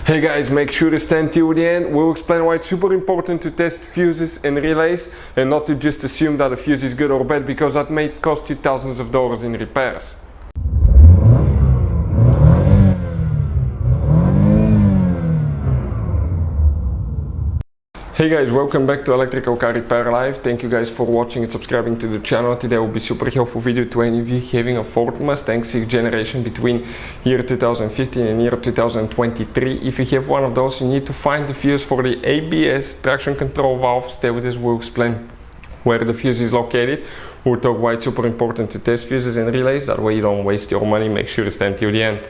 Hey guys, make sure to stand till the end. We'll explain why it's super important to test fuses and relays and not to just assume that a fuse is good or bad, because that may cost you thousands of dollars in repairs. Hey guys, welcome back to Electrical Car Repair Live. Thank you guys for watching and subscribing to the channel. Today will be super helpful video to any of you having a Ford Mustang 6th generation between year 2015 and year 2023. If you have one of those, you need to find the fuse for the ABS traction control valve. Stay with us, we'll explain where the fuse is located. We'll talk why it's super important to test fuses and relays. That way you don't waste your money. Make sure to stand till the end.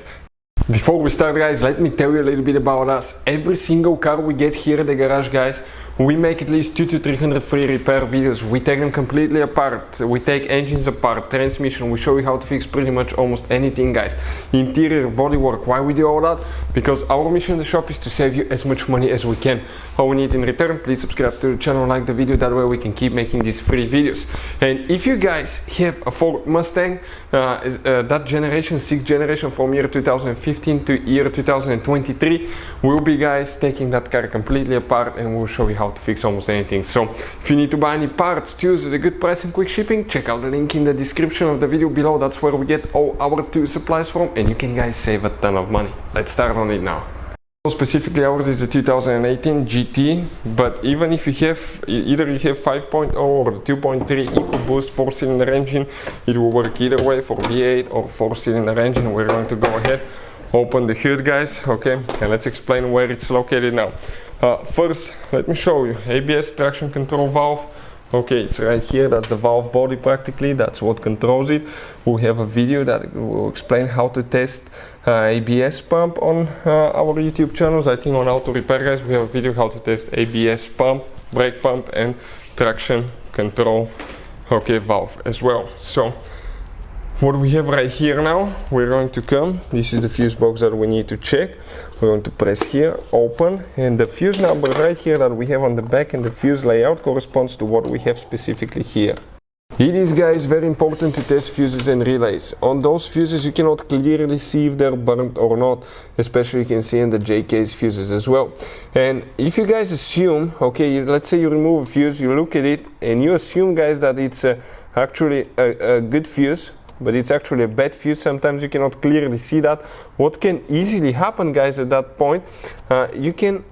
Before we start, guys, let me tell you a little bit about us. Every single car we get here at the garage, guys, we make at least 200 to 300 free repair videos. We take them completely apart. We take engines apart, transmission. We show you how to fix pretty much almost anything, guys. Interior, bodywork. Why we do all that? Because our mission in the shop is to save you as much money as we can. All we need in return, please subscribe to the channel, like the video. That way we can keep making these free videos. And if you guys have a Ford Mustang, that generation, 6th generation from year 2015 to year 2023, we'll be, guys, taking that car completely apart and we'll show you how to fix almost anything. So if you need to buy any parts, tools at a good price and quick shipping, check out the link in the description of the video below. That's where we get all our tool supplies from, and you can, guys, save a ton of money. Let's start on it now. Specifically ours is the 2018 GT, but even if you have either you have 5.0 or the 2.3 EcoBoost 4-cylinder engine, it will work either way for V8 or 4-cylinder engine. We're going to go ahead, open the hood, guys, okay, and let's explain where it's located now. First, let me show you ABS traction control valve. Okay, it's right here. That's the valve body practically. That's what controls it. We have a video that will explain how to test ABS pump on our YouTube channels. I think on Auto Repair, guys, we have a video how to test ABS pump, brake pump, and traction control, okay, valve as well. So what we have right here now, we're going to come, this is the fuse box that we need to check. We're going to press here, open, and the fuse number right here that we have on the back and the fuse layout corresponds to what we have specifically here. It is, guys, very important to test fuses and relays. On those fuses you cannot clearly see if they're burnt or not, especially you can see in the JK's fuses as well. And if you guys assume, okay, let's say you remove a fuse, you look at it and you assume, guys, that it's actually a good fuse, but it's actually a bad fuse. Sometimes you cannot clearly see that. What can easily happen, guys, at that point, you can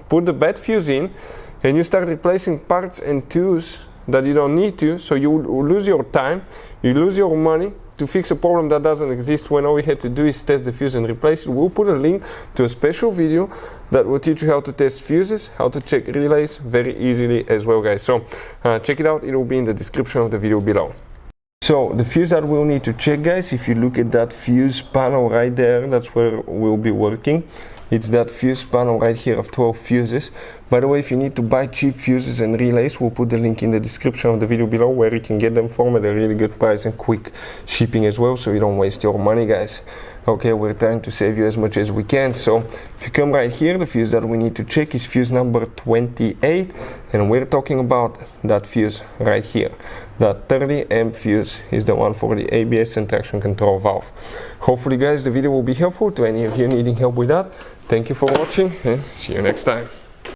put the bad fuse in and you start replacing parts and tools that you don't need to, so you will lose your time, you lose your money to fix a problem that doesn't exist, when all we had to do is test the fuse and replace it. We'll put a link to a special video that will teach you how to test fuses, how to check relays very easily as well, guys. So check it out, it will be in the description of the video below. So the fuse that we'll need to check, guys, if you look at that fuse panel right there, that's where we'll be working. It's that fuse panel right here of 12 fuses. By the way, if you need to buy cheap fuses and relays, we'll put the link in the description of the video below where you can get them from at a really good price and quick shipping as well, so you don't waste your money, guys. Okay, we're trying to save you as much as we can. So if you come right here, the fuse that we need to check is fuse number 28, and we're talking about that fuse right here. That 30 amp fuse is the one for the ABS and traction control valve. Hopefully, guys, the video will be helpful to any of you needing help with that. Thank you for watching and see you next time.